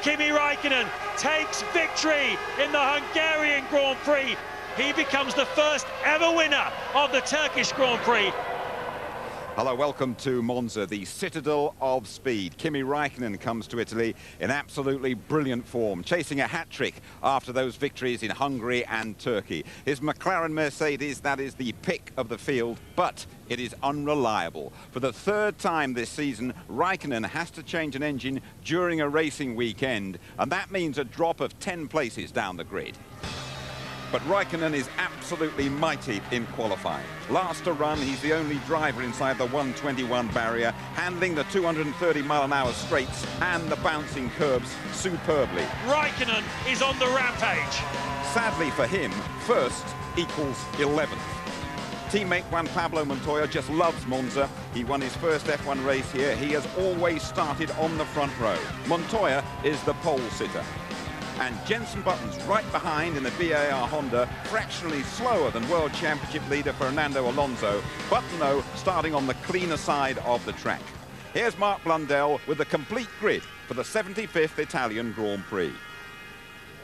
Kimi Raikkonen takes victory in the Hungarian Grand Prix. He becomes the first ever winner of the Turkish Grand Prix. Hello, welcome to Monza, the citadel of speed. Kimi Raikkonen comes to Italy in absolutely brilliant form, chasing a hat-trick after those victories in Hungary and Turkey. His McLaren Mercedes, that is the pick of the field, but it is unreliable. For the third time this season, Raikkonen has to change an engine during a racing weekend, and that means a drop of 10 places down the grid. But Raikkonen is absolutely mighty in qualifying. Last to run, he's the only driver inside the 121 barrier, handling the 230-mile-an-hour straights and the bouncing curbs superbly. Raikkonen is on the rampage. Sadly for him, first equals 11th. Teammate Juan Pablo Montoya just loves Monza. He won his first F1 race here. He has always started on the front row. Montoya is the pole sitter. And Jenson Button's right behind in the BAR Honda, fractionally slower than World Championship leader Fernando Alonso. Button, though, starting on the cleaner side of the track. Here's Mark Blundell with the complete grid for the 75th Italian Grand Prix.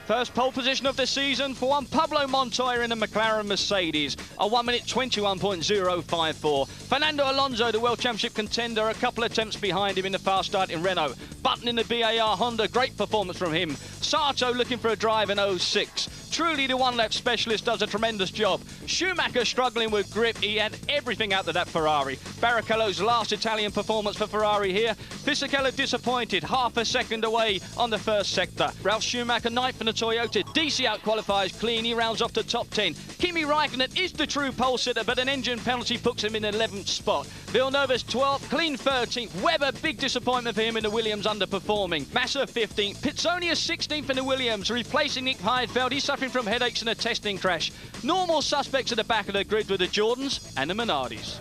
First pole position of the season for Juan Pablo Montoya in the McLaren Mercedes, a 1 minute 21.054. Fernando Alonso, the World Championship contender, a couple attempts behind him in the fast start in Renault. Button in the BAR Honda, great performance from him. Sato looking for a drive in 06. Truly, the one-lap specialist does a tremendous job. Schumacher struggling with grip. He had everything out of that Ferrari. Barrichello's last Italian performance for Ferrari here. Fisichella disappointed, half a second away on the first sector. Ralf Schumacher, ninth in the Toyota. DC out-qualifies clean. He rounds off the top 10. Kimi Raikkonen is the true pole sitter, but an engine penalty puts him in 11th spot. Villeneuve's 12th, clean 13th. Webber, big disappointment for him in the Williams, underperforming. Massa 15th. Pitsonia 16th in the Williams, replacing Nick Heidfeld. He's suffering from headaches in a testing crash. Normal suspects at the back of the grid with the Jordans and the Minardis.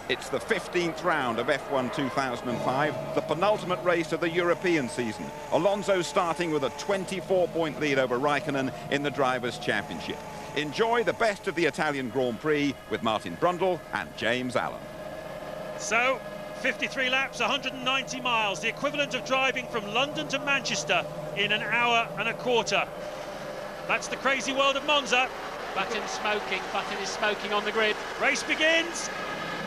It's the 15th round of F1 2005, the penultimate race of the European season. Alonso starting with a 24-point lead over Raikkonen in the Drivers' Championship. Enjoy the best of the Italian Grand Prix with Martin Brundle and James Allen. So, 53 laps, 190 miles, the equivalent of driving from London to Manchester in an hour and a quarter. That's the crazy world of Monza. Button is smoking on the grid. Race begins.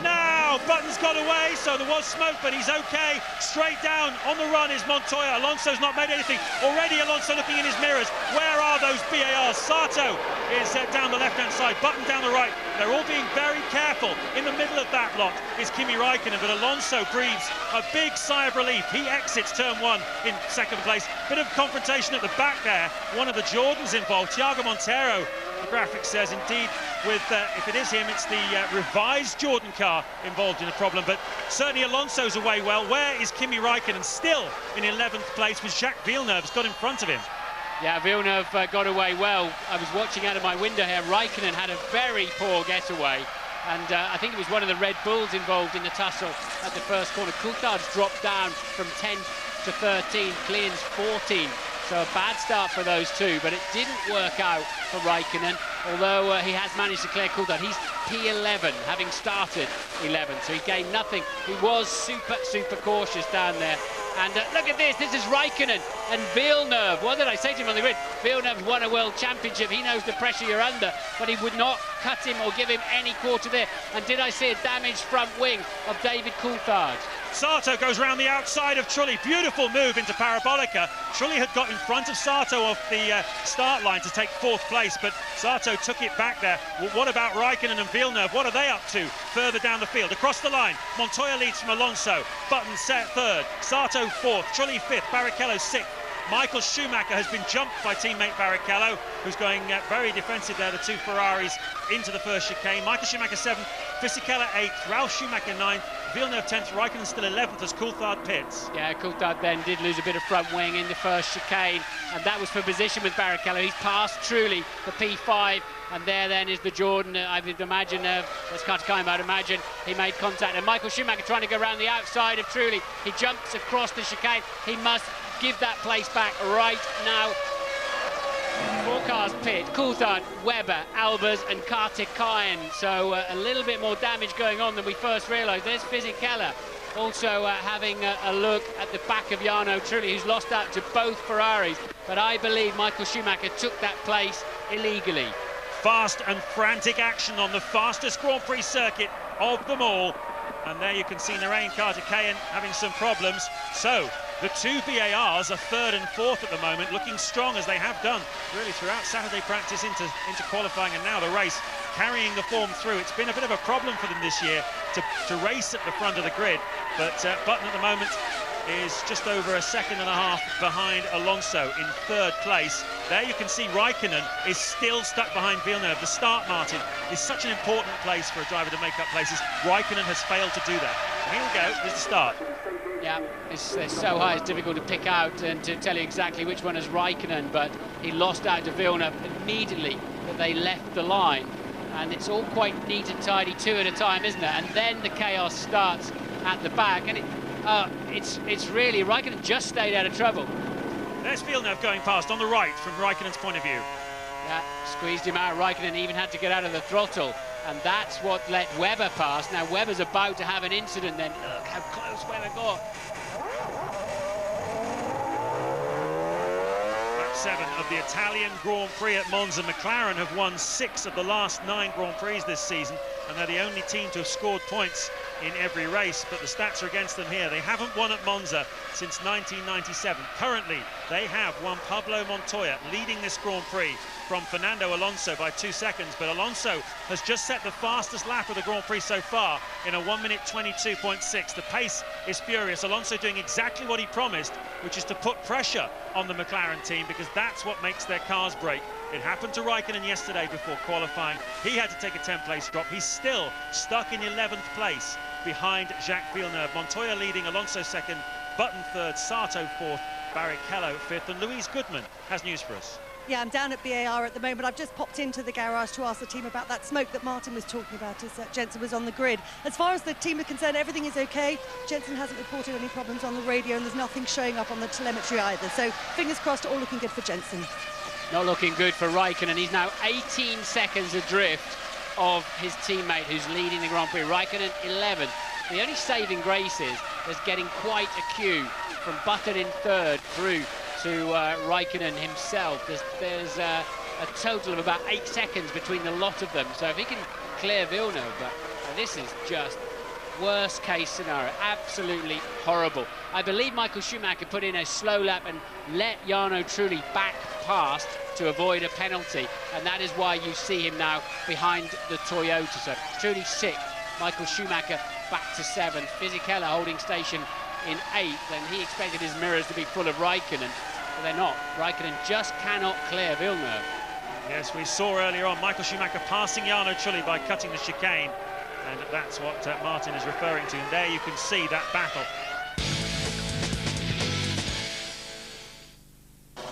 Now, Button's got away, so there was smoke, but he's okay. Straight down on the run is Montoya. Alonso's not made anything. Already Alonso looking in his mirrors. Where are those BARs? Sato is down the left-hand side, Button down the right. They're all being very careful. In the middle of that lot is Kimi Raikkonen, but Alonso breathes a big sigh of relief. He exits turn one in second place. Bit of confrontation at the back there. One of the Jordans involved, Thiago Monteiro. The graphic says, indeed, with if it is him, it's the revised Jordan car involved in the problem. But certainly Alonso's away well. Where is Kimi Raikkonen? Still in 11th place with Jacques Villeneuve's got in front of him. Yeah, Villeneuve got away well. I was watching out of my window here. Raikkonen had a very poor getaway. And I think it was one of the Red Bulls involved in the tussle at the first corner. Coulthard's dropped down from 10 to 13, Kleins 14. So a bad start for those two, but it didn't work out for Raikkonen, although he has managed to clear Coulthard. He's P11, having started 11, so he gained nothing. He was super cautious down there. And look at this is Raikkonen and Villeneuve. What did I say to him on the grid? Villeneuve won a World Championship. He knows the pressure you're under, but he would not cut him or give him any quarter there. And did I see a damaged front wing of David Coulthard? Sato goes round the outside of Trulli. Beautiful move into Parabolica. Trulli had got in front of Sato off the start line to take 4th place, but Sato took it back there. Well, what about Raikkonen and Villeneuve? What are they up to further down the field? Across the line, Montoya leads from Alonso. Button set 3rd, Sato 4th, Trulli 5th, Barrichello 6th. Michael Schumacher has been jumped by teammate Barrichello, who's going very defensive there, the two Ferraris into the first chicane. Michael Schumacher 7th, Fisichella 8th, Ralf Schumacher 9th, Villeneuve 10th, Raikkonen still 11th as Coulthard pits. Yeah, Coulthard then did lose a bit of front wing in the first chicane, and that was for position with Barrichello. He's passed Trulli, the P5, and there then is the Jordan. I would imagine, as Katakayama, I'd imagine he made contact. And Michael Schumacher trying to go around the outside of Trulli. He jumps across the chicane. He must give that place back right now. 4 cars pit, Coulthard, Webber, Albers and Katakayama. So a little bit more damage going on than we first realised. There's Fisichella also having a look at the back of Jarno Trulli, who's lost out to both Ferraris. But I believe Michael Schumacher took that place illegally. Fast and frantic action on the fastest Grand Prix circuit of them all. And there you can see Narain Katakayama having some problems. So the two VARs are 3rd and 4th at the moment, looking strong as they have done really throughout Saturday practice into qualifying and now the race, carrying the form through. It's been a bit of a problem for them this year to race at the front of the grid, but Button at the moment is just over a second and a half behind Alonso in 3rd place. There you can see Raikkonen is still stuck behind Villeneuve. The start, Martin, is such an important place for a driver to make up places. Raikkonen has failed to do that. And here we go, there's the start. Yeah, they're so high, it's difficult to pick out and to tell you exactly which one is Raikkonen, but he lost out to Villeneuve immediately that they left the line. And it's all quite neat and tidy, 2 at a time, isn't it? And then the chaos starts at the back, and it's really, Raikkonen just stayed out of trouble. There's Villeneuve going past on the right from Raikkonen's point of view. Yeah, squeezed him out. Raikkonen even had to get out of the throttle, and that's what let Webber pass. Now Webber's about to have an incident then. Look how close Webber got. Lap 7 of the Italian Grand Prix at Monza. McLaren have won 6 of the last 9 Grand Prix this season, and they're the only team to have scored points in every race, but the stats are against them here. They haven't won at Monza since 1997. Currently, they have won Pablo Montoya, leading this Grand Prix from Fernando Alonso by 2 seconds, but Alonso has just set the fastest lap of the Grand Prix so far in a 1:22.6. The pace is furious. Alonso doing exactly what he promised, which is to put pressure on the McLaren team, because that's what makes their cars break. It happened to Raikkonen yesterday before qualifying. He had to take a 10th-place drop. He's still stuck in 11th place behind Jacques Villeneuve. Montoya leading, Alonso 2nd, Button 3rd, Sato 4th, Barrichello 5th, and Louise Goodman has news for us. Yeah, I'm down at BAR at the moment. I've just popped into the garage to ask the team about that smoke that Martin was talking about as Jensen was on the grid. As far as the team are concerned, everything is okay. Jensen hasn't reported any problems on the radio, and there's nothing showing up on the telemetry either. So fingers crossed, all looking good for Jensen. Not looking good for Raikkonen. He's now 18 seconds adrift of his teammate who's leading the Grand Prix. Raikkonen 11th. The only saving grace is getting quite a queue from Button in 3rd through to Raikkonen himself. There's a total of about 8 seconds between the lot of them. So if he can clear Villeneuve, but this is just worst case scenario, absolutely horrible. I believe Michael Schumacher put in a slow lap and let Jarno Trulli back past to avoid a penalty, and that is why you see him now behind the Toyota. So Trulli 6th, Michael Schumacher back to 7th, Fisichella holding station in 8th, and he expected his mirrors to be full of Raikkonen, but they're not. Raikkonen just cannot clear Villeneuve. Yes, we saw earlier on Michael Schumacher passing Jarno Trulli by cutting the chicane, and that's what Martin is referring to, and there you can see that battle.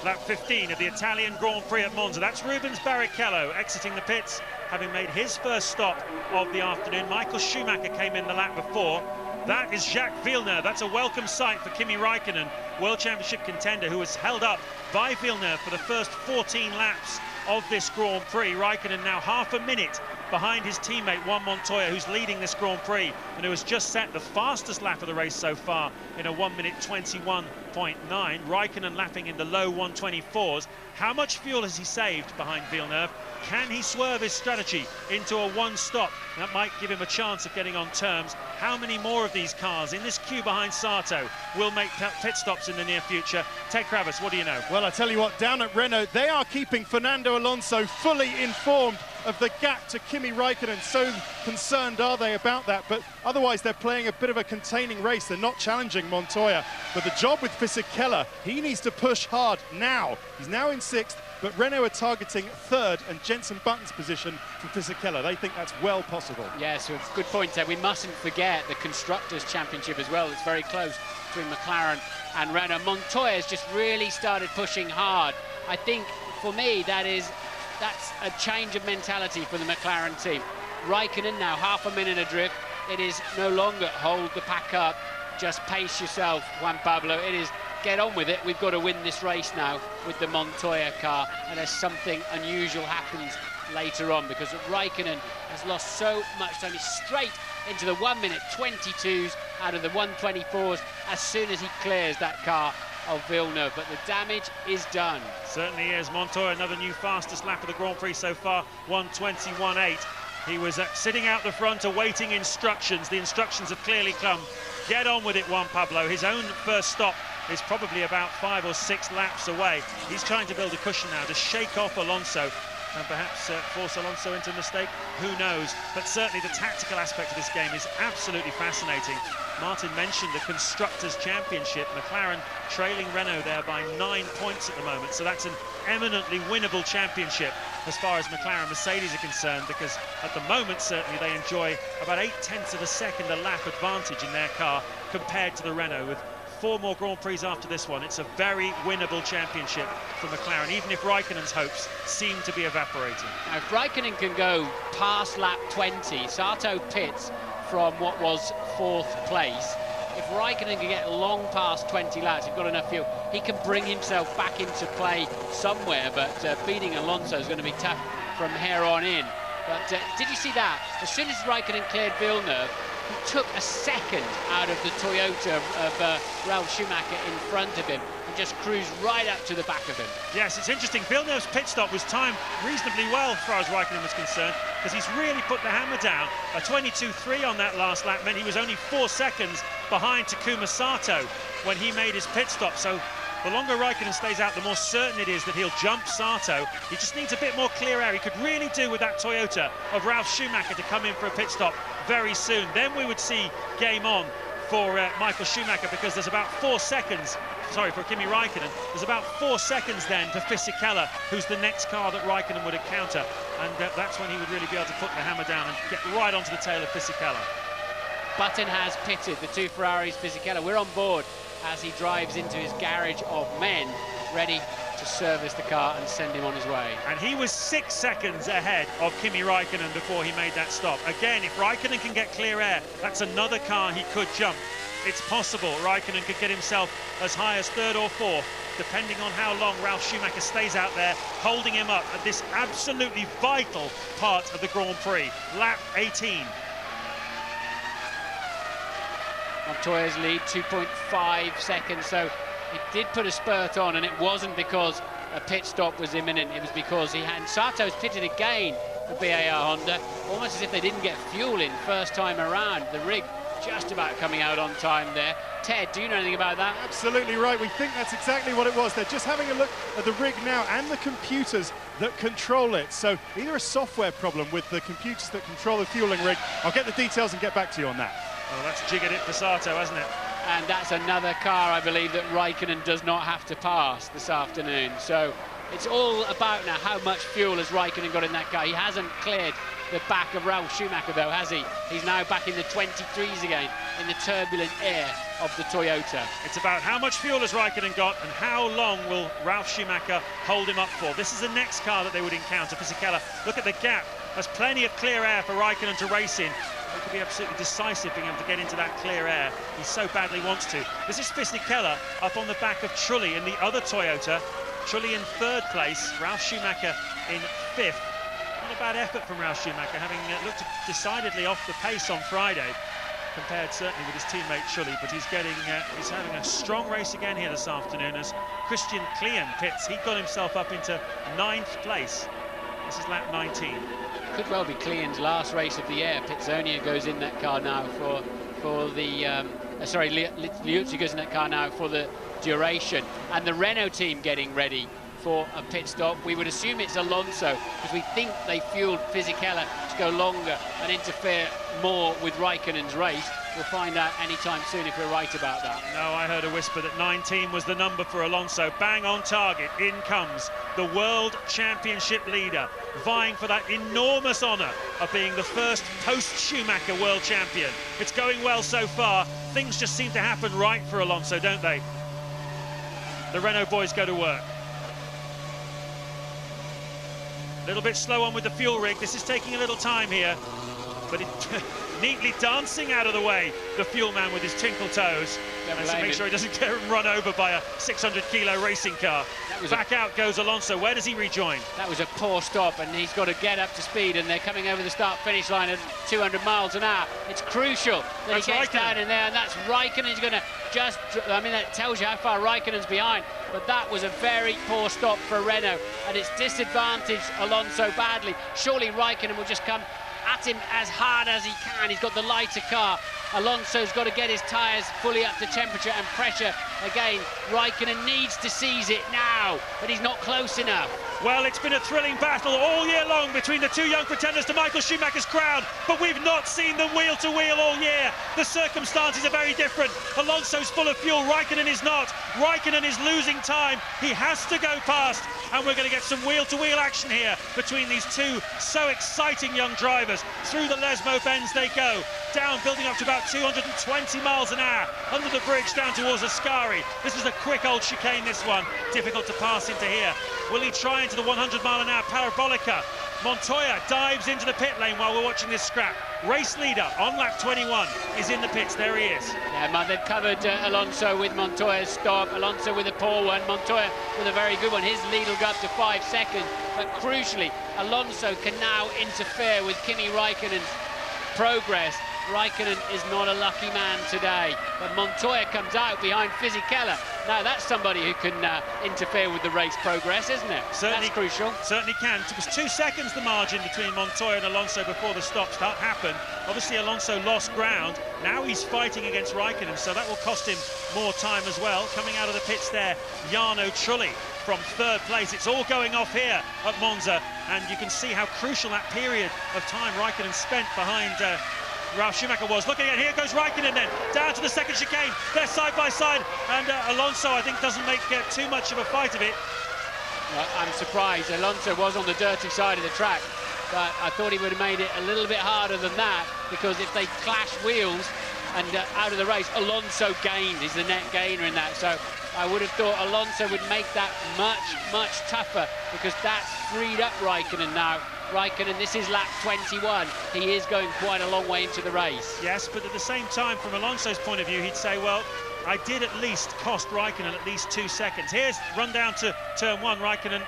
Lap 15 of the Italian Grand Prix at Monza. That's Rubens Barrichello exiting the pits, having made his first stop of the afternoon. Michael Schumacher came in the lap before. That is Jacques Villeneuve. That's a welcome sight for Kimi Raikkonen, World Championship contender, who was held up by Villeneuve for the first 14 laps of this Grand Prix. Raikkonen now half a minute behind his teammate Juan Montoya, who's leading this Grand Prix and who has just set the fastest lap of the race so far in a 1:21.9. Raikkonen lapping in the low 1:24s. How much fuel has he saved behind Villeneuve? Can he swerve his strategy into a one-stop? That might give him a chance of getting on terms. How many more of these cars in this queue behind Sato will make pit stops in the near future? Ted Kravitz, what do you know? Well, I tell you what, down at Renault, they are keeping Fernando Alonso fully informed of the gap to Kimi Raikkonen. So concerned are they about that, but otherwise they're playing a bit of a containing race. They're not challenging Montoya. But the job with Fisichella, he needs to push hard now. He's now in 6th, but Renault are targeting 3rd and Jenson Button's position for Fisichella. They think that's well possible. Yes, yeah, so good point, Ted. We mustn't forget the Constructors' Championship as well. It's very close between McLaren and Renault. Montoya's just really started pushing hard. I think, for me, that's a change of mentality for the McLaren team. Raikkonen now half a minute adrift. It is no longer hold the pack up, just pace yourself, Juan Pablo. It is get on with it. We've got to win this race now with the Montoya car, unless something unusual happens later on, because Raikkonen has lost so much time. He's straight into the 1 minute 22s out of the 124s as soon as he clears that car of Villeneuve, but the damage is done. Certainly is. Montoya, another new fastest lap of the Grand Prix so far, 1:21.8. He was sitting out the front awaiting instructions. The instructions have clearly come. Get on with it, Juan Pablo. His own first stop is probably about 5 or 6 laps away. He's trying to build a cushion now to shake off Alonso and perhaps force Alonso into a mistake. Who knows? But certainly the tactical aspect of this game is absolutely fascinating. Martin mentioned the Constructors' Championship. McLaren trailing Renault there by 9 points at the moment. So that's an eminently winnable championship as far as McLaren Mercedes are concerned, because at the moment certainly they enjoy about 0.8 of a second a lap advantage in their car compared to the Renault. With 4 more Grand Prix after this one, it's a very winnable championship for McLaren, even if Raikkonen's hopes seem to be evaporating. Now, if Raikkonen can go past lap 20, Sato pits from what was 4th place. If Raikkonen can get long past 20 laps, he's got enough fuel, he can bring himself back into play somewhere, but beating Alonso is going to be tough from here on in. But did you see that? As soon as Raikkonen cleared Villeneuve, he took a second out of the Toyota of Ralf Schumacher in front of him and just cruised right up to the back of him. Yes, it's interesting. Villeneuve's pit stop was timed reasonably well as far as Raikkonen was concerned, because he's really put the hammer down. A 22.3 on that last lap meant he was only 4 seconds behind Takuma Sato when he made his pit stop. So the longer Raikkonen stays out, the more certain it is that he'll jump Sato. He just needs a bit more clear air. He could really do with that Toyota of Ralf Schumacher to come in for a pit stop very soon. Then we would see game on for Michael Schumacher, because there's about 4 seconds, sorry, for Kimi Raikkonen, there's about 4 seconds then to Fisichella, who's the next car that Raikkonen would encounter. And that's when he would really be able to put the hammer down and get right onto the tail of Fisichella. Button has pitted, the 2 Ferraris, Fisichella. We're on board as he drives into his garage of men, ready to service the car and send him on his way. And he was 6 seconds ahead of Kimi Raikkonen before he made that stop. Again, if Raikkonen can get clear air, that's another car he could jump. It's possible Raikkonen could get himself as high as 3rd or 4th, depending on how long Ralf Schumacher stays out there, holding him up at this absolutely vital part of the Grand Prix, lap 18. Montoya's lead, 2.5 seconds, so it did put a spurt on, and it wasn't because a pit stop was imminent, it was because he had Sato's pitted again for BAR Honda, almost as if they didn't get fuel in first time around. The rig just about coming out on time there. Ted, do you know anything about that? Absolutely right. We think that's exactly what it was. They're just having a look at the rig now and the computers that control it. So either a software problem with the computers that control the fueling rig. I'll get the details and get back to you on that. Well, that's jiggered it for Sato, hasn't it? And that's another car, I believe, that Raikkonen does not have to pass this afternoon. So it's all about now how much fuel has Raikkonen got in that car. He hasn't cleared the back of Ralf Schumacher, though, has he? He's now back in the 23s again, in the turbulent air of the Toyota. It's about how much fuel has Raikkonen got and how long will Ralf Schumacher hold him up for. This is the next car that they would encounter, Fisichella. Look at the gap. There's plenty of clear air for Raikkonen to race in. He could be absolutely decisive being able to get into that clear air. He so badly wants to. This is Fisichella up on the back of Trulli in the other Toyota. Trulli in 3rd place, Ralf Schumacher in 5th. Not a bad effort from Ralf Schumacher, having looked decidedly off the pace on Friday, compared certainly with his teammate Trulli, but he's having a strong race again here this afternoon as Christian Klien pits. He got himself up into 9th place. This is lap 19. Could well be Klien's last race of the year. Pizzonia goes in that car now for the Liuzzi goes in that car now for the duration, and the Renault team getting ready for a pit stop. We would assume it's Alonso, because we think they fueled Fisichella to go longer and interfere more with Raikkonen's race. We'll find out anytime soon if we're right about that. No, I heard a whisper that 19 was the number for Alonso. Bang on target. In comes the World Championship leader, vying for that enormous honour of being the first post-Schumacher World Champion. It's going well so far. Things just seem to happen right for Alonso, don't they? The Renault boys go to work. A little bit slow on with the fuel rig. This is taking a little time here, but it neatly dancing out of the way, the fuel man with his tinkle toes, and to make sure he doesn't get run over by a 600-kilo racing car. Back out goes Alonso. Where does he rejoin? That was a poor stop, and he's got to get up to speed, and they're coming over the start-finish line at 200 miles an hour. It's crucial that he gets down in there, and that's Raikkonen. He's going to just, I mean, that tells you how far Raikkonen's behind, but that was a very poor stop for Renault, and it's disadvantaged Alonso badly. Surely Raikkonen will just come at him as hard as he can. He's got the lighter car. Alonso's got to get his tyres fully up to temperature and pressure again. Raikkonen needs to seize it now, but he's not close enough. Well, it's been a thrilling battle all year long between the two young pretenders to Michael Schumacher's crown, but we've not seen them wheel to wheel all year. The circumstances are very different. Alonso's full of fuel, Raikkonen is not. Raikkonen is losing time. He has to go past, and we're going to get some wheel-to-wheel action here between these two so exciting young drivers. Through the Lesmo bends they go, down, building up to about 220 miles an hour, under the bridge down towards Ascari. This is a quick old chicane, this one. Difficult to pass into here. Will he try into the 100-mile-an-hour parabolica? Montoya dives into the pit lane while we're watching this scrap. Race leader on lap 21 is in the pits. There he is. Yeah, they've covered Alonso with Montoya's stop. Alonso with a poor one. Montoya with a very good one. His lead will go up to 5 seconds. But crucially, Alonso can now interfere with Kimi Raikkonen's progress. Raikkonen is not a lucky man today, but Montoya comes out behind Fisichella. Now that's somebody who can interfere with the race progress, isn't it? Certainly, that's crucial. Certainly can. It was 2 seconds the margin between Montoya and Alonso before the stop start happened. Obviously Alonso lost ground. Now he's fighting against Raikkonen, so that will cost him more time as well. Coming out of the pits there, Jarno Trulli from 3rd place. It's all going off here at Monza, and you can see how crucial that period of time Raikkonen spent behind Ralf Schumacher was. Looking at here goes Raikkonen then, down to the 2nd chicane. They're side by side, and Alonso, I think, doesn't make too much of a fight of it. Well, I'm surprised. Alonso was on the dirty side of the track, but I thought he would have made it a little bit harder than that, because if they clash wheels and out of the race, Alonso gained. He's the net gainer in that, so I would have thought Alonso would make that much tougher, because that's freed up Raikkonen now. Raikkonen, this is lap 21. He is going quite a long way into the race. Yes, but at the same time, from Alonso's point of view, he'd say, well, I did at least cost Raikkonen at least 2 seconds. Here's run down to turn 1, Raikkonen.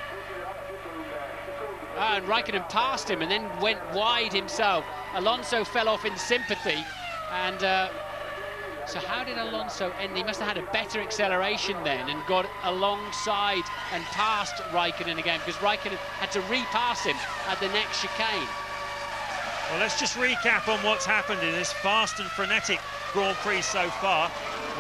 And Raikkonen passed him and then went wide himself. Alonso fell off in sympathy, and so how did Alonso end? He must have had a better acceleration then and got alongside and past Raikkonen again, because Raikkonen had to repass him at the next chicane. Well, let's just recap on what's happened in this fast and frenetic Grand Prix so far,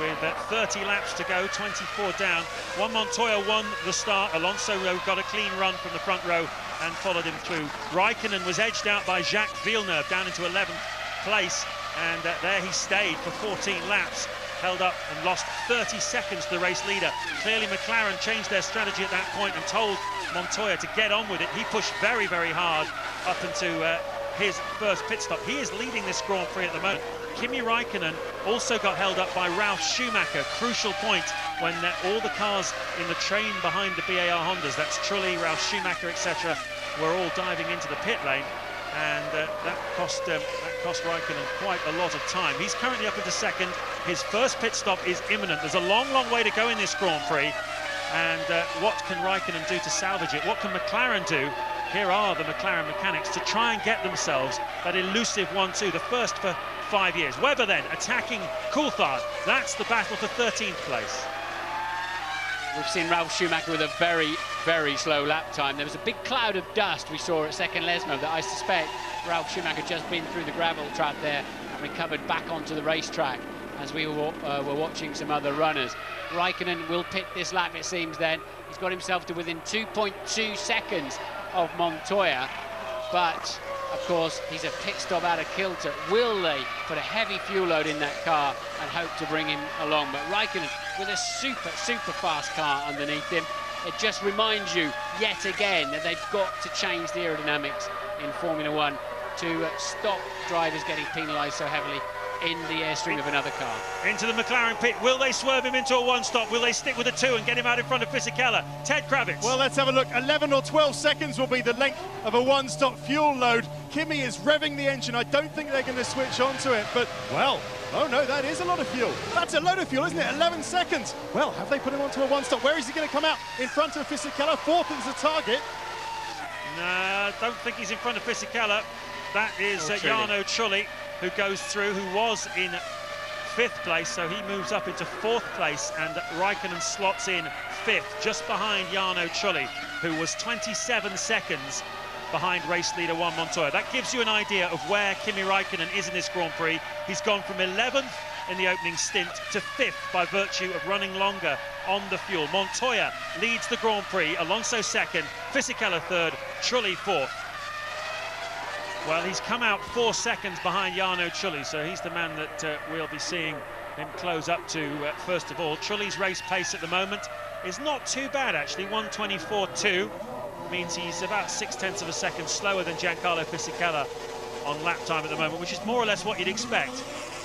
with 30 laps to go, 24 down. Juan Montoya won the start. Alonso got a clean run from the front row and followed him through. Raikkonen was edged out by Jacques Villeneuve down into 11th place. And there he stayed for 14 laps, held up and lost 30 seconds to the race leader. Clearly McLaren changed their strategy at that point and told Montoya to get on with it. He pushed very, very hard up into his first pit stop. He is leading this Grand Prix at the moment. Kimi Raikkonen also got held up by Ralf Schumacher. Crucial point when all the cars in the train behind the BAR Hondas, that's Trulli, Ralf Schumacher, etc., were all diving into the pit lane. And that cost Raikkonen quite a lot of time. He's currently up into 2nd. His first pit stop is imminent. There's a long way to go in this Grand Prix. And what can Raikkonen do to salvage it? What can McLaren do? Here are the McLaren mechanics to try and get themselves that elusive 1-2, the first for 5 years. Webber then attacking Coulthard. That's the battle for 13th place. We've seen Ralf Schumacher with a very slow lap time. There was a big cloud of dust we saw at 2nd Lesmo that I suspect Ralf Schumacher just been through the gravel trap there and recovered back onto the racetrack as we were watching some other runners. Raikkonen will pit this lap, it seems then. He's got himself to within 2.2 seconds of Montoya, but of course he's a pit stop out of kilter. Will they put a heavy fuel load in that car and hope to bring him along? But Raikkonen with a super fast car underneath him. It just reminds you yet again that they've got to change the aerodynamics in Formula One to stop drivers getting penalised so heavily in the airstream of another car. Into the McLaren pit. Will they swerve him into a one-stop? Will they stick with a two and get him out in front of Fisichella? Ted Kravitz. Well, let's have a look. 11 or 12 seconds will be the length of a one-stop fuel load. Kimi is revving the engine. I don't think they're going to switch onto it, but, well, oh no, that is a lot of fuel. That's a load of fuel, isn't it? 11 seconds. Well, have they put him onto a one-stop? Where is he going to come out? In front of Fisichella? Fourth is the target. No, I don't think he's in front of Fisichella. That is Jarno Trulli, who goes through, who was in 5th place, so he moves up into 4th place, and Raikkonen slots in 5th, just behind Jarno Trulli, who was 27 seconds behind race leader Juan Montoya. That gives you an idea of where Kimi Raikkonen is in this Grand Prix. He's gone from 11th in the opening stint to 5th by virtue of running longer on the fuel. Montoya leads the Grand Prix, Alonso 2nd, Fisichella 3rd, Trulli 4th. Well, he's come out 4 seconds behind Jarno Trulli, so he's the man that we'll be seeing him close up to first of all. Trulli's race pace at the moment is not too bad, actually. 1:24.2 means he's about 0.6 of a second slower than Giancarlo Fisichella on lap time at the moment, which is more or less what you'd expect.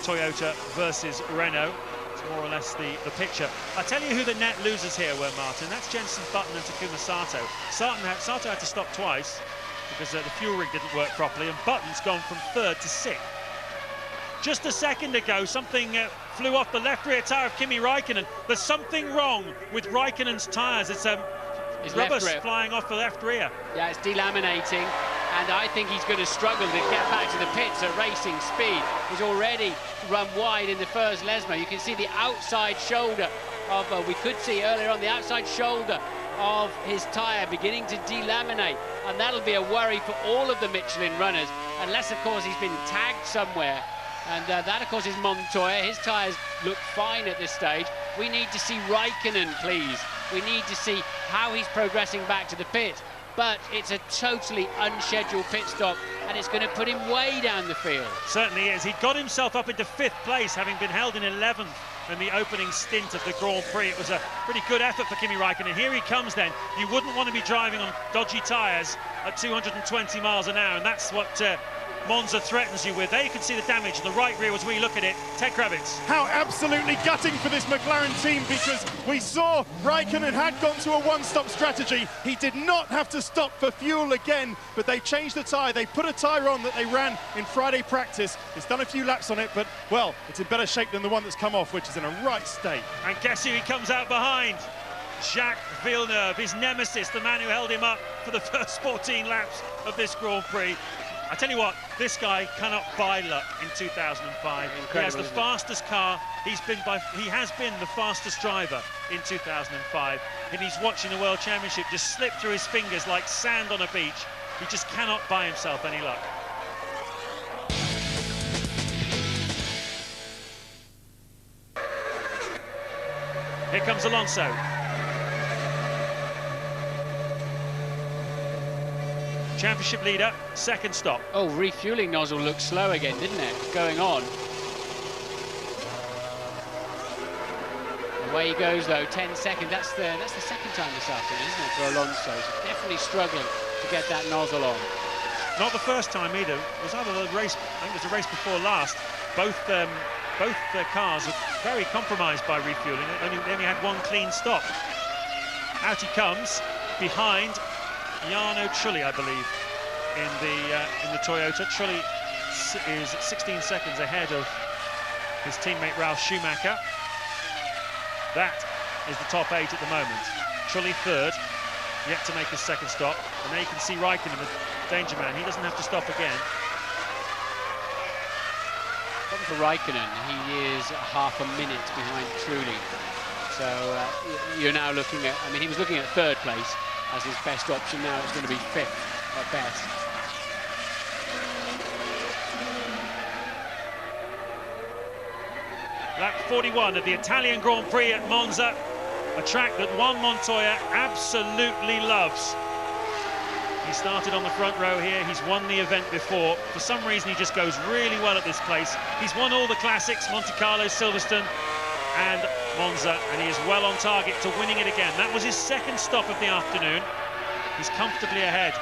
Toyota versus Renault. It's more or less the picture. I'll tell you who the net losers here were, Martin. That's Jenson Button and Takuma Sato. Sato had to stop twice because the fuel rig didn't work properly, and Button's gone from 3rd to 6th. Just a second ago, something flew off the left rear tyre of Kimi Raikkonen. There's something wrong with Raikkonen's tyres. It's rubber flying off the left rear. Yeah, it's delaminating, and I think he's going to struggle to get back to the pits at racing speed. He's already run wide in the first Lesmo. You can see the outside shoulder of, we could see earlier on, the outside shoulder of his tyre beginning to delaminate, and that'll be a worry for all of the Michelin runners, unless of course he's been tagged somewhere, and that of course is Montoya. His tyres look fine at this stage. We need to see Raikkonen, please. We need to see how he's progressing back to the pit, but it's a totally unscheduled pit stop, and it's going to put him way down the field. Certainly is. He got himself up into 5th place, having been held in 11th in the opening stint of the Grand Prix. It was a pretty good effort for Kimi Raikkonen. Here he comes then. You wouldn't want to be driving on dodgy tyres at 220 miles an hour, and that's what Monza threatens you with. There you can see the damage in the right rear as we look at it. Ted Kravitz. How absolutely gutting for this McLaren team, because we saw Raikkonen had gone to a one-stop strategy. He did not have to stop for fuel again, but they changed the tyre. They put a tyre on that they ran in Friday practice. It's done a few laps on it, but, well, it's in better shape than the one that's come off, which is in a right state. And guess who he comes out behind? Jacques Villeneuve, his nemesis, the man who held him up for the first 14 laps of this Grand Prix. I tell you what, this guy cannot buy luck in 2005. He has the fastest car. He has been the fastest driver in 2005, and he's watching the World Championship just slip through his fingers like sand on a beach. He just cannot buy himself any luck. Here comes Alonso. Championship leader, 2nd stop. Oh, refueling nozzle looked slow again, didn't it? Going on. Away he goes though, 10 seconds. That's the 2nd time this afternoon, isn't it, for Alonso? So definitely struggling to get that nozzle on. Not the first time either. It was either the race, I think it was the race before last. Both cars were very compromised by refueling. They only had one clean stop. Out he comes behind Jarno Trulli, I believe, in the Toyota. Trulli is 16 seconds ahead of his teammate Ralf Schumacher. That is the top 8 at the moment. Trulli 3rd, yet to make his 2nd stop. And there you can see Raikkonen, the danger man. He doesn't have to stop again. For Raikkonen, he is half a minute behind Trulli. So you're now looking at, I mean, he was looking at 3rd place as his best option. Now it's going to be 5th at best. lap 41 of the Italian Grand Prix at Monza, a track that Juan Montoya absolutely loves. He started on the front row here. He's won the event before. For some reason, he just goes really well at this place. He's won all the classics, Monte Carlo, Silverstone and Monza, and he is well on target to winning it again. That was his second stop of the afternoon. He's comfortably ahead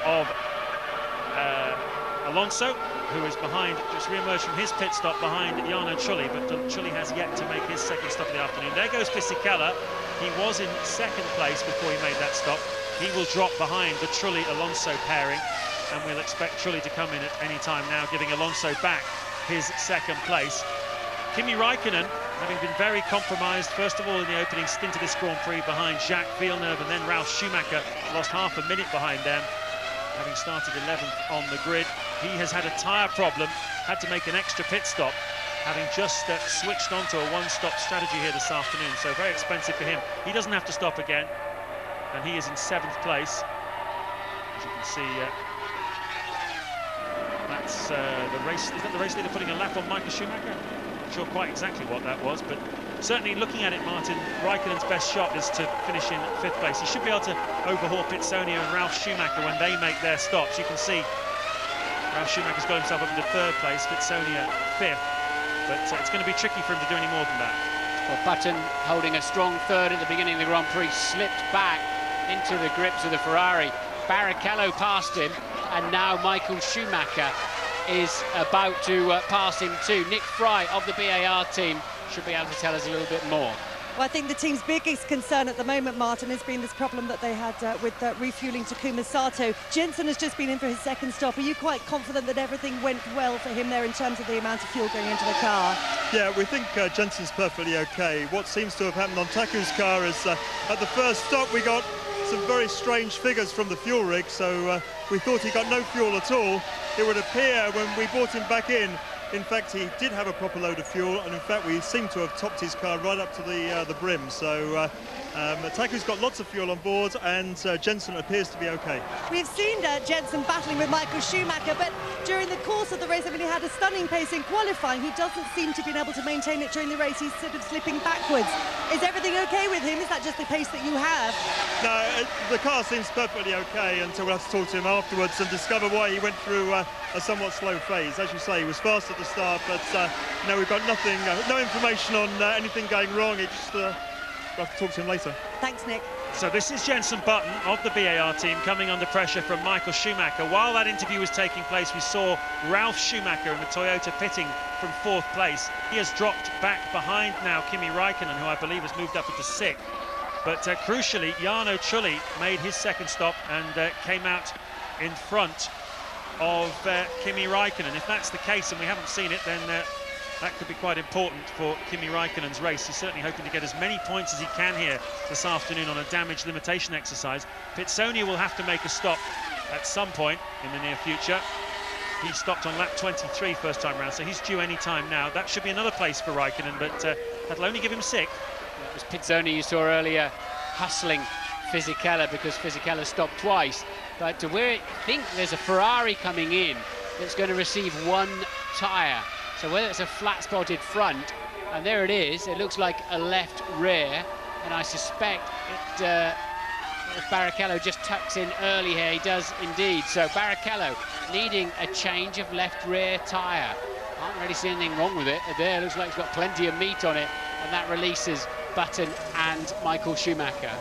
of Alonso, who is behind, just re-emerged from his pit stop behind Jarno Trulli, but Trulli has yet to make his second stop of the afternoon. There goes Fisichella. He was in second place before he made that stop. He will drop behind the Trulli-Alonso pairing, and we'll expect Trulli to come in at any time now, giving Alonso back his second place. Kimi Raikkonen, having been very compromised, first of all in the opening stint of this Grand Prix behind Jacques Villeneuve, and then Ralf Schumacher lost half a minute behind them, having started 11th on the grid. He has had a tyre problem, had to make an extra pit stop, having just switched onto a one-stop strategy here this afternoon, so very expensive for him. He doesn't have to stop again, and he is in 7th place. As you can see, that's the race. Is that the race leader putting a lap on Michael Schumacher? Not sure quite exactly what that was, but certainly looking at it, Martin, Raikkonen's best shot is to finish in 5th place. He should be able to overhaul Pitsonia and Ralf Schumacher when they make their stops. You can see Ralf Schumacher's got himself up into 3rd place, Pitsonia 5th, but it's going to be tricky for him to do any more than that. Well, Button, holding a strong 3rd at the beginning of the Grand Prix, slipped back into the grips of the Ferrari. Barrichello passed him, and now Michael Schumacher is about to pass him too. Nick Fry of the BAR team should be able to tell us a little bit more. Well, I think the team's biggest concern at the moment, Martin, has been this problem that they had with refuelling Takuma Sato. Jenson has just been in for his second stop. Are you quite confident that everything went well for him there in terms of the amount of fuel going into the car? Yeah, we think Jenson's perfectly okay. What seems to have happened on Taku's car is at the first stop we got some very strange figures from the fuel rig, so we thought he got no fuel at all. It would appear when we brought him back in fact, he did have a proper load of fuel, and in fact, we seem to have topped his car right up to the brim. So Taku's got lots of fuel on board, and Jenson appears to be okay. We've seen Jenson battling with Michael Schumacher, but during the course of the race, I mean, he had a stunning pace in qualifying. He doesn't seem to have been able to maintain it during the race. He's sort of slipping backwards. Is everything okay with him? Is that just the pace that you have? No, the car seems perfectly okay until we'll have to talk to him afterwards and discover why he went through a somewhat slow phase. As you say, he was fast at the start, but no, we've got nothing, no information on anything going wrong. It just we'll have to talk to him later. Thanks, Nick. So this is Jenson Button of the BAR team coming under pressure from Michael Schumacher. While that interview was taking place, we saw Ralf Schumacher in the Toyota pitting from 4th place. He has dropped back behind now Kimi Raikkonen, who I believe has moved up into 6th. But crucially, Jarno Trulli made his second stop and came out in front of Kimi Raikkonen. If that's the case, and we haven't seen it, then that could be quite important for Kimi Raikkonen's race. He's certainly hoping to get as many points as he can here this afternoon on a damage limitation exercise. Pitsonia will have to make a stop at some point in the near future. He stopped on lap 23 first time round, so he's due any time now. That should be another place for Raikkonen, but that'll only give him 6th. It was Pitsonia you saw earlier hustling Fisichella because Fisichella stopped twice. But to where I think there's a Ferrari coming in that's going to receive 1 tyre. So whether it's a flat-spotted front, and there it is, it looks like a left rear, and I suspect if Barrichello just tucks in early here, he does indeed. So Barrichello needing a change of left rear tyre. Can't really see anything wrong with it. There, looks like it's got plenty of meat on it, and that releases Button and Michael Schumacher.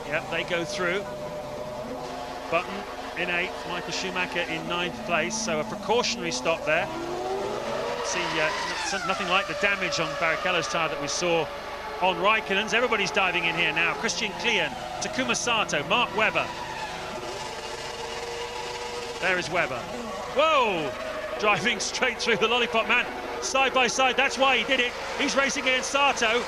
Yep, they go through. Button in 8th, Michael Schumacher in 9th place, so a precautionary stop there. See, nothing like the damage on Barrichello's tyre that we saw on Raikkonen's. Everybody's diving in here now. Christian Klien, Takuma Sato, Mark Webber. There is Webber. Whoa! Driving straight through the lollipop man. Side by side, that's why he did it. He's racing against Sato.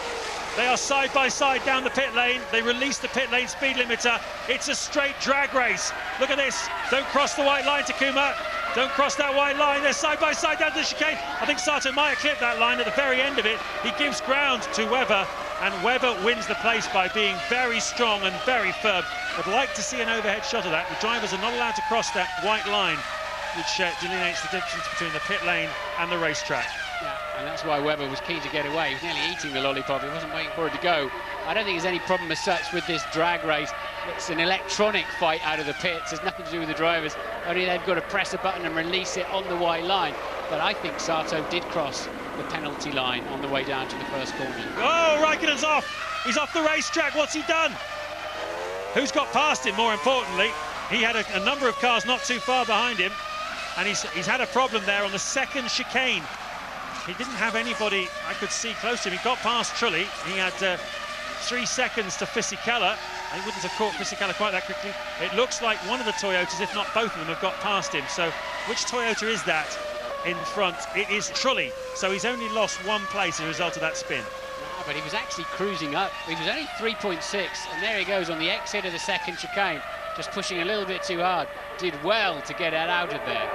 They are side by side down the pit lane. They release the pit lane speed limiter. It's a straight drag race. Look at this. Don't cross the white line, Takuma. Don't cross that white line. They're side by side down to the chicane. I think Sato might have clipped that line at the very end of it. He gives ground to Webber, and Webber wins the place by being very strong and very firm. I'd like to see an overhead shot of that. The drivers are not allowed to cross that white line, which delineates the difference between the pit lane and the racetrack. Yeah, and that's why Webber was keen to get away. He was nearly eating the lollipop. He wasn't waiting for it to go. I don't think there's any problem as such with this drag race. It's an electronic fight out of the pits. There's nothing to do with the drivers. Only they've got to press a button and release it on the white line. But I think Sato did cross the penalty line on the way down to the first corner. Oh, Raikkonen's off. He's off the racetrack. What's he done? Who's got past him, more importantly? He had a number of cars not too far behind him, and he's had a problem there on the second chicane. He didn't have anybody I could see close to him. He got past Trulli. He had 3 seconds to Fisichella. He wouldn't have caught Fisichella quite that quickly. It looks like one of the Toyotas, if not both of them, have got past him. So which Toyota is that in front? It is Trulli. So he's only lost 1 place as a result of that spin. No, but he was actually cruising up. He was only 3.6, and there he goes on the exit of the second chicane, just pushing a little bit too hard. Did well to get that out of there.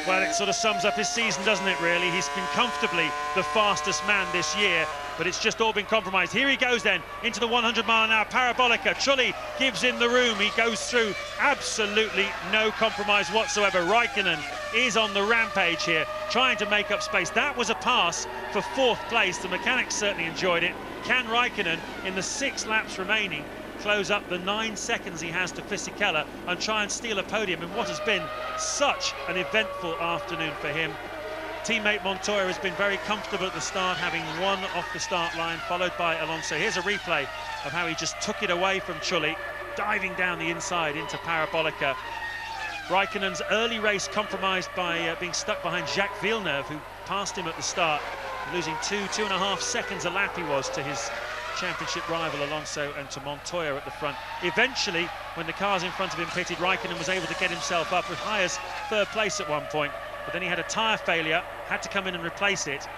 Well, it sort of sums up his season, doesn't it, really? He's been comfortably the fastest man this year, but it's just all been compromised. Here he goes then, into the 100-mile-an-hour Parabolica. Trulli gives him the room. He goes through, absolutely no compromise whatsoever. Raikkonen is on the rampage here, trying to make up space. That was a pass for 4th place. The mechanics certainly enjoyed it. Can Raikkonen, in the 6 laps remaining, close up the 9 seconds he has to Fisichella and try and steal a podium in what has been such an eventful afternoon for him? Teammate Montoya has been very comfortable at the start, having won off the start line, followed by Alonso. Here's a replay of how he just took it away from Trulli, diving down the inside into Parabolica. Raikkonen's early race compromised by being stuck behind Jacques Villeneuve, who passed him at the start, losing 2.5 seconds a lap he was to his championship rival Alonso and to Montoya at the front. Eventually, when the cars in front of him pitted, Raikkonen was able to get himself up as high as 3rd place at one point, but then he had a tyre failure, had to come in and replace it,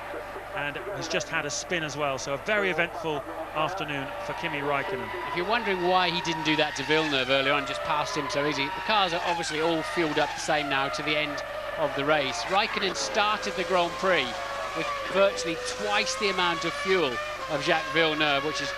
and has just had a spin as well. So a very eventful afternoon for Kimi Raikkonen. If you're wondering why he didn't do that to Villeneuve earlier on, just passed him so easy, the cars are obviously all fueled up the same now to the end of the race. Raikkonen started the Grand Prix with virtually twice the amount of fuel of Jacques Villeneuve, which is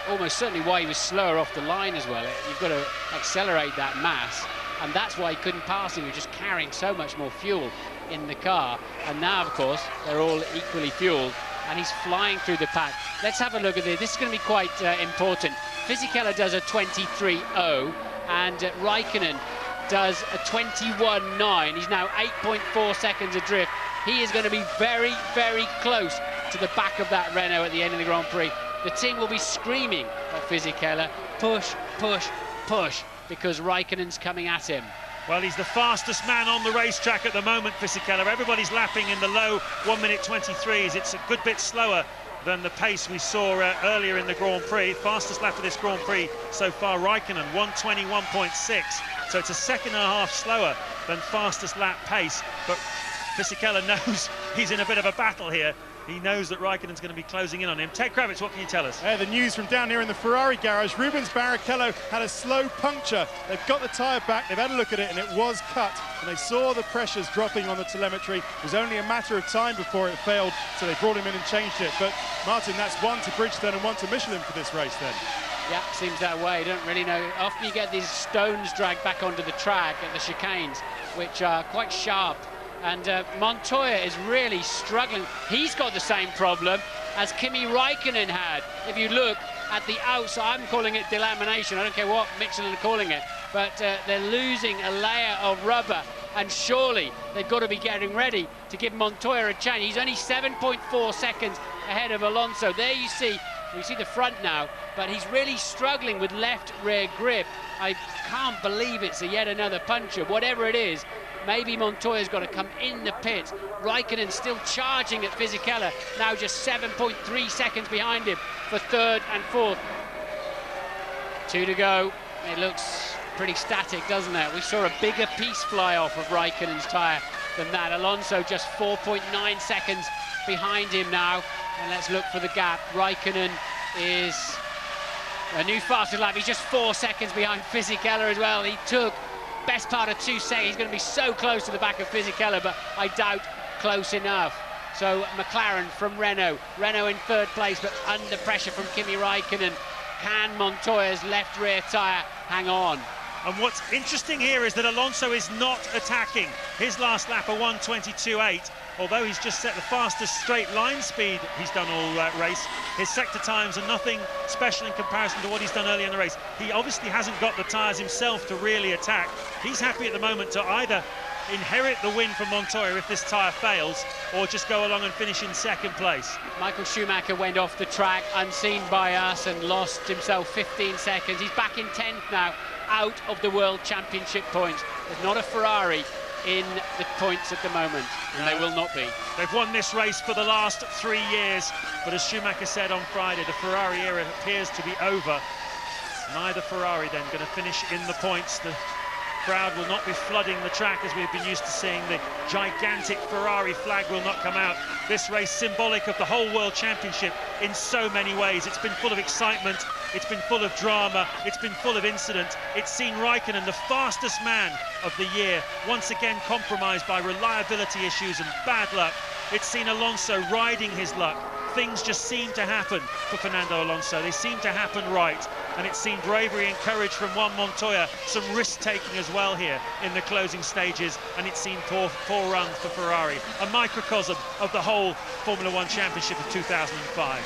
almost certainly why he was slower off the line as well. You've got to accelerate that mass, and that's why he couldn't pass him. He was just carrying so much more fuel in the car, and now of course they're all equally fueled and he's flying through the pack. Let's have a look at this. This is going to be quite important. Fisichella does a 23.0 and Raikkonen does a 21.9. He's now 8.4 seconds adrift. He is going to be very, very close to the back of that Renault at the end of the Grand Prix. The team will be screaming at Fisichella, push, push, push, because Raikkonen's coming at him. Well, he's the fastest man on the racetrack at the moment, Fisichella. Everybody's lapping in the low 1:23s. It's a good bit slower than the pace we saw earlier in the Grand Prix. Fastest lap of this Grand Prix so far, Raikkonen, 1:21.6. So it's a 1.5 seconds slower than fastest lap pace. But Fisichella knows he's in a bit of a battle here. He knows that Raikkonen's going to be closing in on him. Ted Kravitz, what can you tell us? The news from down here in the Ferrari garage. Rubens Barrichello had a slow puncture. They've got the tyre back, they've had a look at it, and it was cut. And they saw the pressures dropping on the telemetry. It was only a matter of time before it failed, so they brought him in and changed it. But, Martin, that's one to Bridgestone and one to Michelin for this race, then. Yeah, seems that way. I don't really know. Often you get these stones dragged back onto the track at the chicanes, which are quite sharp. And Montoya is really struggling. He's got the same problem as Kimi Raikkonen had. If you look at the outside, I'm calling it delamination. I don't care what Michelin are calling it. But they're losing a layer of rubber. And surely they've got to be getting ready to give Montoya a chance. He's only 7.4 seconds ahead of Alonso. There you see the front now, but he's really struggling with left rear grip. I can't believe it's yet another puncture. Whatever it is, maybe Montoya's got to come in the pit. Raikkonen still charging at Fisichella, now just 7.3 seconds behind him for 3rd and 4th. 2 to go. It looks pretty static, doesn't it? We saw a bigger piece fly off of Raikkonen's tyre than that. Alonso just 4.9 seconds behind him now. And let's look for the gap. Raikkonen is a new fastest lap. He's just 4 seconds behind Fisichella as well. He took best part of 2 seconds. He's going to be so close to the back of Fisichella, but I doubt close enough. So McLaren from Renault in 3rd place, but under pressure from Kimi Raikkonen. Can Montoya's left rear tyre hang on? And what's interesting here is that Alonso is not attacking. His last lap, a 1:22.8, although he's just set the fastest straight line speed he's done all race. His sector times are nothing special in comparison to what he's done earlier in the race. He obviously hasn't got the tyres himself to really attack. He's happy at the moment to either inherit the win from Montoya if this tyre fails, or just go along and finish in second place. Michael Schumacher went off the track unseen by us and lost himself 15 seconds. He's back in 10th now, out of the World Championship points. There's not a Ferrari in the points at the moment, and they will not be. They've won this race for the last 3 years, but as Schumacher said on Friday, the Ferrari era appears to be over. Neither Ferrari then going to finish in the points. The crowd will not be flooding the track as we've been used to seeing. The gigantic Ferrari flag will not come out. This race symbolic of the whole World Championship in so many ways. It's been full of excitement, it's been full of drama, it's been full of incident. It's seen Raikkonen, the fastest man of the year, once again compromised by reliability issues and bad luck. It's seen Alonso riding his luck. Things just seem to happen for Fernando Alonso. They seem to happen right. And it's seen bravery and courage from Juan Montoya, some risk-taking as well here in the closing stages, and it's seen poor runs for Ferrari, a microcosm of the whole Formula One Championship of 2005.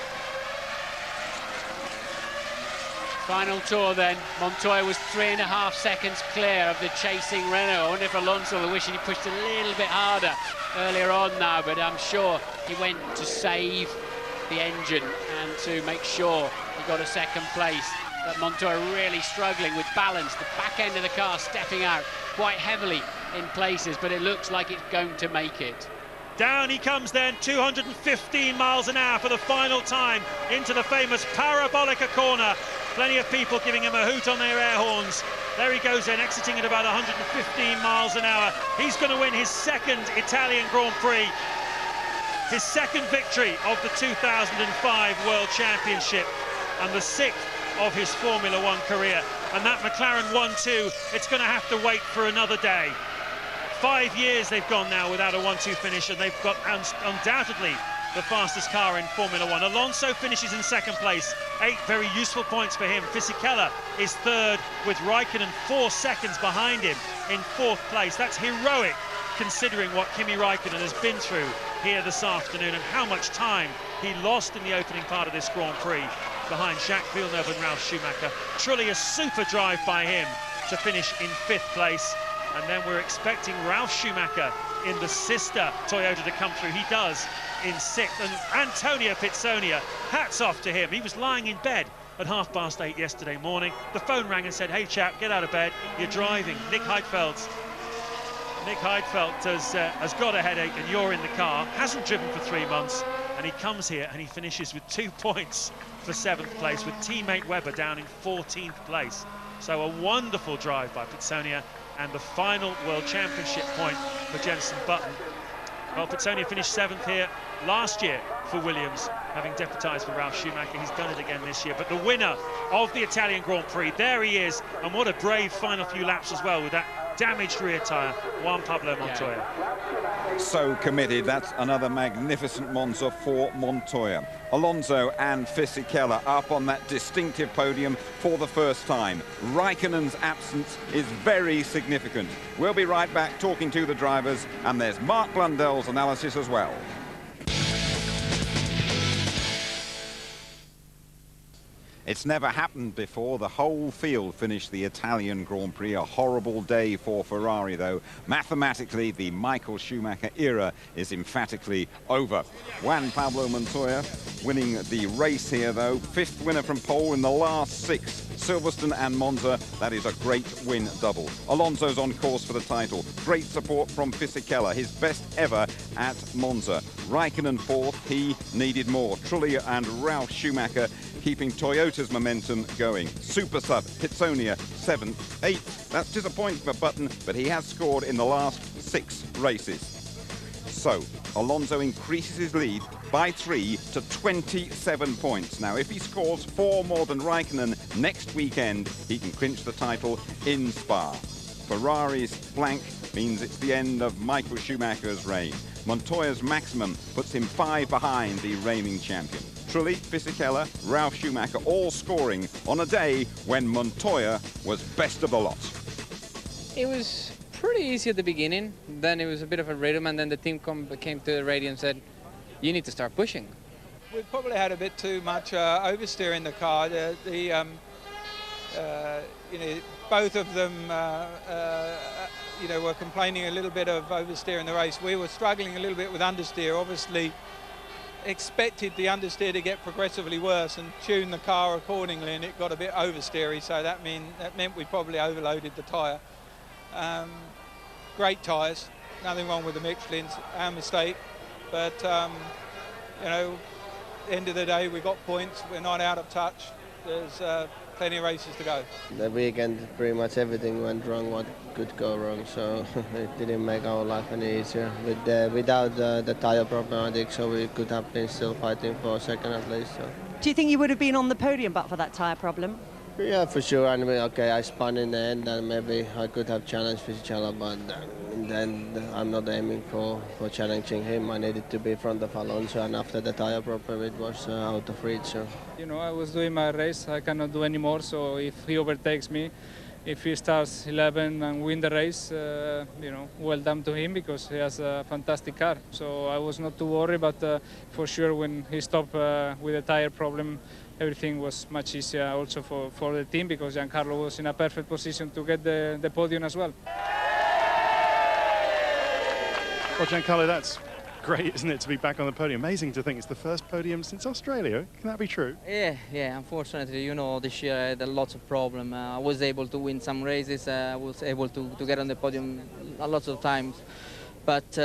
Final tour then, Montoya was 3.5 seconds clear of the chasing Renault. I wonder if Alonso was wishing he pushed a little bit harder earlier on now, but I'm sure he went to save the engine and to make sure he got a second place. But Montoya really struggling with balance, the back end of the car stepping out quite heavily in places, but it looks like it's going to make it. Down he comes then, 215 miles an hour for the final time into the famous Parabolica corner. Plenty of people giving him a hoot on their air horns. There he goes then, exiting at about 115 miles an hour. He's going to win his second Italian Grand Prix, his second victory of the 2005 World Championship, and the 6th of his Formula One career. And that McLaren 1-2, it's going to have to wait for another day. 5 years they've gone now without a 1-2 finish, and they've got undoubtedly the fastest car in Formula One. Alonso finishes in second place, 8 very useful points for him. Fisichella is third with Raikkonen 4 seconds behind him in 4th place. That's heroic considering what Kimi Raikkonen has been through here this afternoon and how much time he lost in the opening part of this Grand Prix behind Jacques Villeneuve and Ralf Schumacher. Truly a super drive by him to finish in 5th place. And then we're expecting Ralf Schumacher in the sister Toyota to come through. He does in 6th. And Antonio Pizzonia, hats off to him. He was lying in bed at 8:30 yesterday morning. The phone rang and said, "Hey chap, get out of bed, you're driving." Nick Heidfeld has got a headache and you're in the car, hasn't driven for 3 months, and he comes here and he finishes with 2 points for 7th place, with teammate Webber down in 14th place. So a wonderful drive by Pizzonia, and the final World Championship point for Jenson Button. Well, Pizzonia finished 7th here last year for Williams, having deputised for Ralf Schumacher. He's done it again this year. But the winner of the Italian Grand Prix, there he is, and what a brave final few laps as well with that damaged rear tyre, Juan Pablo Montoya. So committed. That's another magnificent Monza for Montoya. Alonso and Fisichella up on that distinctive podium for the first time. Raikkonen's absence is very significant. We'll be right back talking to the drivers, and there's Mark Blundell's analysis as well. It's never happened before. The whole field finished the Italian Grand Prix. A horrible day for Ferrari, though. Mathematically, the Michael Schumacher era is emphatically over. Juan Pablo Montoya winning the race here, though. 5th winner from pole in the last 6. Silverstone and Monza, that is a great win double. Alonso's on course for the title. Great support from Fisichella, his best ever at Monza. Raikkonen 4th, he needed more. Trulli and Ralf Schumacher keeping Toyota's momentum going. Super sub, Pizzonia 7th, 8th. That's disappointing for Button, but he has scored in the last 6 races. So, Alonso increases his lead by 3 to 27 points. Now, if he scores 4 more than Raikkonen next weekend, he can clinch the title in Spa. Ferrari's blank means it's the end of Michael Schumacher's reign. Montoya's maximum puts him 5 behind the reigning champion. Trulli, Fisichella, Ralf Schumacher all scoring on a day when Montoya was best of the lot. It was pretty easy at the beginning. Then it was a bit of a rhythm, and then the team came to the radio and said, "You need to start pushing." We probably had a bit too much oversteer in the car. You know, both of them, you know, were complaining a little bit of oversteer in the race. We were struggling a little bit with understeer. Obviously, expected the understeer to get progressively worse and tune the car accordingly, and it got a bit oversteery. So that meant we probably overloaded the tyre. Great tyres, nothing wrong with the Michelins. Our mistake, but you know, end of the day, we got points. We're not out of touch. There's plenty of races to go. The weekend, pretty much everything went wrong what could go wrong, so it didn't make our life any easier. Without the tyre problematic, so we could have been still fighting for a second at least. So. Do you think you would have been on the podium but for that tyre problem? Yeah, for sure. And okay, I spun in the end, and maybe I could have challenged Fisichella, but in the end, I'm not aiming for challenging him. I needed to be in front of Alonso, and after the tyre problem, it was out of reach. So. You know, I was doing my race. I cannot do anymore. So if he overtakes me, if he starts 11 and win the race, you know, well done to him because he has a fantastic car. So I was not too worried, but for sure when he stopped with the tyre problem, everything was much easier also for the team because Giancarlo was in a perfect position to get the podium as well. Well, Giancarlo, that's great, isn't it, to be back on the podium? Amazing to think it's the first podium since Australia. Can that be true? Yeah, unfortunately, you know, this year I had lots of problems. I was able to win some races, I was able to get on the podium a lot of times, but,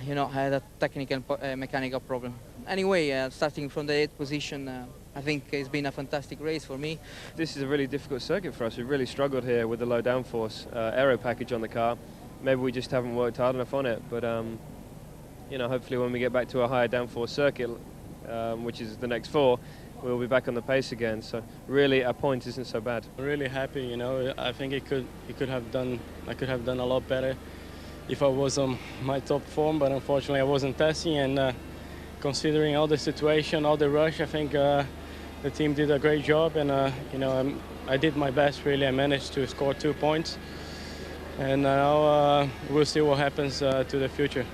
you know, I had a technical, mechanical problem. Anyway, starting from the 8th position, I think it's been a fantastic race for me. This is a really difficult circuit for us. We've really struggled here with the low downforce aero package on the car. Maybe we just haven't worked hard enough on it, but you know, hopefully when we get back to a higher downforce circuit, which is the next 4, we'll be back on the pace again. So really, a point isn't so bad. Really happy, you know. I think I could have done a lot better if I was on my top form, but unfortunately I wasn't testing. And considering all the situation, all the rush, I think the team did a great job, and you know, I did my best. Really, I managed to score 2 points, and now we'll see what happens to the future.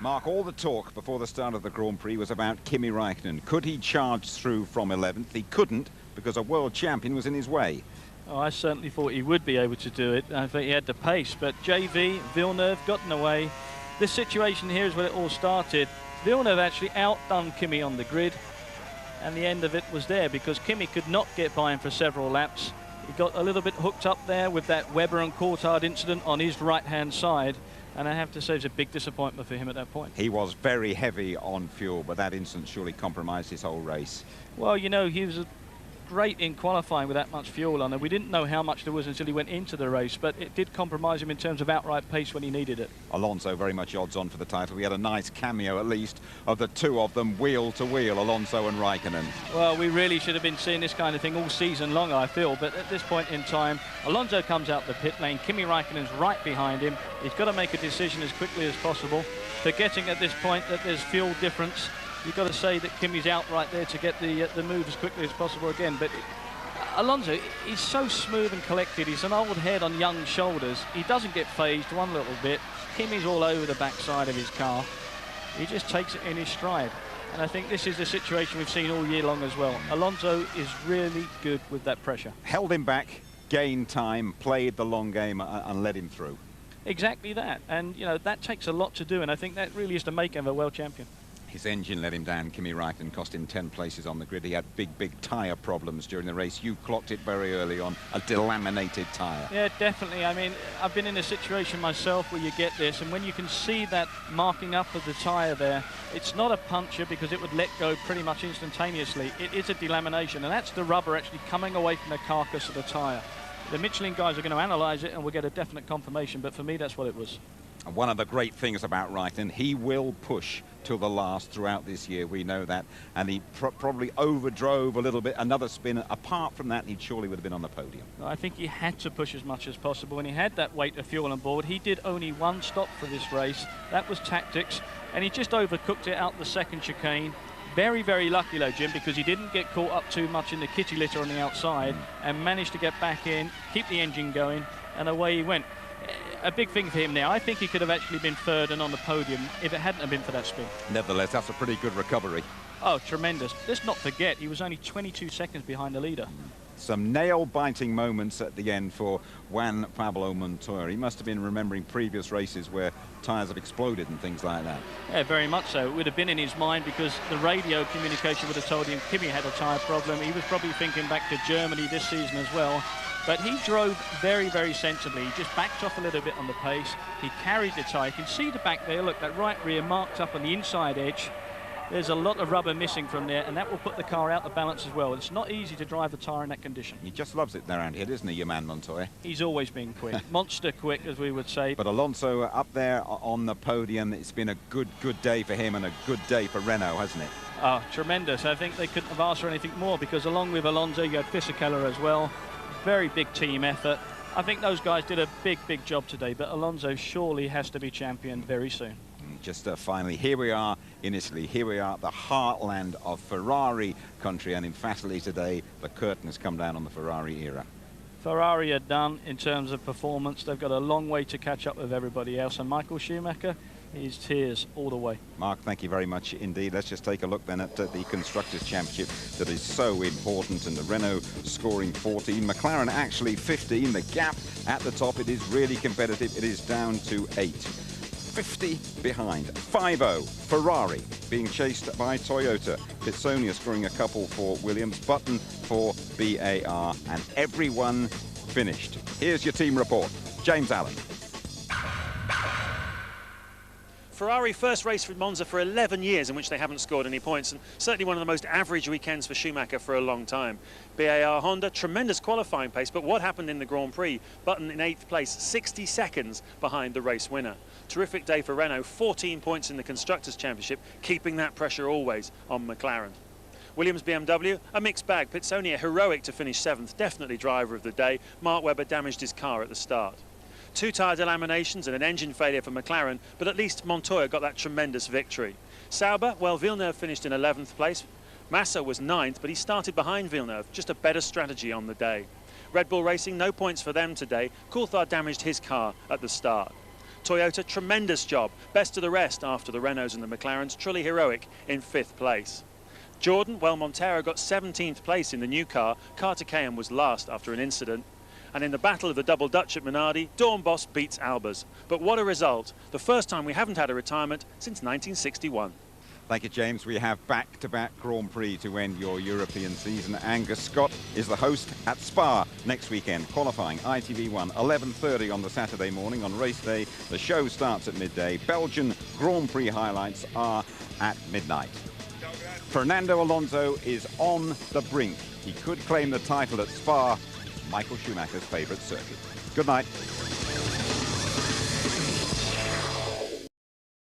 Mark, all the talk before the start of the Grand Prix was about Kimi Räikkönen. Could he charge through from 11th? He couldn't because a world champion was in his way. Oh, I certainly thought he would be able to do it. I think he had the pace, but JV, Villeneuve got in the way. This situation here is where it all started. Villeneuve actually outdone Kimi on the grid, and the end of it was there because Kimi could not get by him for several laps. He got a little bit hooked up there with that Webber and Coulthard incident on his right-hand side, and I have to say it's a big disappointment for him at that point. He was very heavy on fuel, but that incident surely compromised his whole race. Well, you know, he was great in qualifying with that much fuel on it. We didn't know how much there was until he went into the race, but it did compromise him in terms of outright pace when he needed it. Alonso very much odds on for the title. We had a nice cameo, at least, of the two of them wheel to wheel, Alonso and Räikkönen. Well, we really should have been seeing this kind of thing all season long, I feel, but at this point in time, Alonso comes out the pit lane, Kimi Räikkönen's right behind him. He's got to make a decision as quickly as possible, forgetting at this point that there's fuel difference. You've got to say that Kimi's out right there to get the move as quickly as possible again. But Alonso, he's so smooth and collected. He's an old head on young shoulders. He doesn't get phased one little bit. Kimi's all over the backside of his car. He just takes it in his stride. And I think this is the situation we've seen all year long as well. Alonso is really good with that pressure. Held him back, gained time, played the long game and led him through. Exactly that. And, you know, that takes a lot to do. And I think that really is the making of a world champion. His engine let him down. Kimi Räikkönen cost him 10 places on the grid. He had big tyre problems during the race. You clocked it very early on, a delaminated tyre. Yeah, definitely. I mean, I've been in a situation myself where you get this, and when you can see that marking up of the tyre there, it's not a puncture because it would let go pretty much instantaneously. It is a delamination, and that's the rubber actually coming away from the carcass of the tyre. The Michelin guys are going to analyse it, and we'll get a definite confirmation, but for me, that's what it was. And one of the great things about Räikkönen, he will push till the last throughout this year. We know that. And he probably overdrove a little bit. Another spin. Apart from that, he surely would have been on the podium. I think he had to push as much as possible. When he had that weight of fuel on board, he did only one stop for this race. That was tactics. And he just overcooked it out the second chicane. Very, very lucky, though, Jim, because he didn't get caught up too much in the kitty litter on the outside and managed to get back in, keep the engine going, and away he went. A big thing for him now. I think he could have actually been third and on the podium if it hadn't have been for that spin. Nevertheless, that's a pretty good recovery. Oh, tremendous. Let's not forget, he was only 22 seconds behind the leader. Some nail-biting moments at the end for Juan Pablo Montoya. He must have been remembering previous races where tyres have exploded and things like that. Yeah, very much so. It would have been in his mind because the radio communication would have told him Kimi had a tyre problem. He was probably thinking back to Germany this season as well. But he drove very, very sensibly. He just backed off a little bit on the pace. He carried the tyre. You can see the back there. Look, that right rear marked up on the inside edge. There's a lot of rubber missing from there, and that will put the car out of balance as well. It's not easy to drive a tyre in that condition. He just loves it around here, doesn't he, your man Montoya? He's always been quick. Monster quick, as we would say. But Alonso up there on the podium, it's been a good day for him and a good day for Renault, hasn't it? Oh, tremendous. I think they couldn't have asked for anything more because along with Alonso, you had Fisichella as well. Very big team effort. I think those guys did a big job today, but Alonso surely has to be champion very soon. Just finally, here we are in Italy. Here we are at the heartland of Ferrari country, and emphatically today, the curtain has come down on the Ferrari era. Ferrari are done in terms of performance. They've got a long way to catch up with everybody else, and Michael Schumacher, he's tears all the way. Mark, thank you very much indeed. Let's just take a look then at the Constructors' Championship that is so important, and the Renault scoring 14, McLaren actually 15. The gap at the top, it is really competitive. It is down to 8. 50 behind. 5-0 Ferrari being chased by Toyota. Pitsonia scoring a couple for Williams, Button for BAR, and everyone finished. Here's your team report. James Allen. Ferrari first race for Monza for 11 years in which they haven't scored any points, and certainly one of the most average weekends for Schumacher for a long time. BAR Honda, tremendous qualifying pace, but what happened in the Grand Prix? Button in 8th place, 60 seconds behind the race winner. Terrific day for Renault, 14 points in the Constructors' Championship, keeping that pressure always on McLaren. Williams BMW, a mixed bag. Pitsonia heroic to finish 7th, definitely driver of the day. Mark Webber damaged his car at the start. 2 tyre delaminations and an engine failure for McLaren, but at least Montoya got that tremendous victory. Sauber, well, Villeneuve finished in 11th place. Massa was 9th, but he started behind Villeneuve, just a better strategy on the day. Red Bull Racing, no points for them today. Coulthard damaged his car at the start. Toyota, tremendous job, best of the rest after the Renaults and the McLarens, truly heroic in 5th place. Jordan, well, Montero got 17th place in the new car. Carter Cahan was last after an incident. And in the battle of the double Dutch at Minardi, Dawn Boss beats Albers. But what a result. The first time we haven't had a retirement since 1961. Thank you, James. We have back-to-back Grand Prix to end your European season. Angus Scott is the host at Spa next weekend. Qualifying ITV1, 11:30 on the Saturday morning. On race day, the show starts at midday. Belgian Grand Prix highlights are at midnight. Fernando Alonso is on the brink. He could claim the title at Spa, Michael Schumacher's favourite circuit. Good night.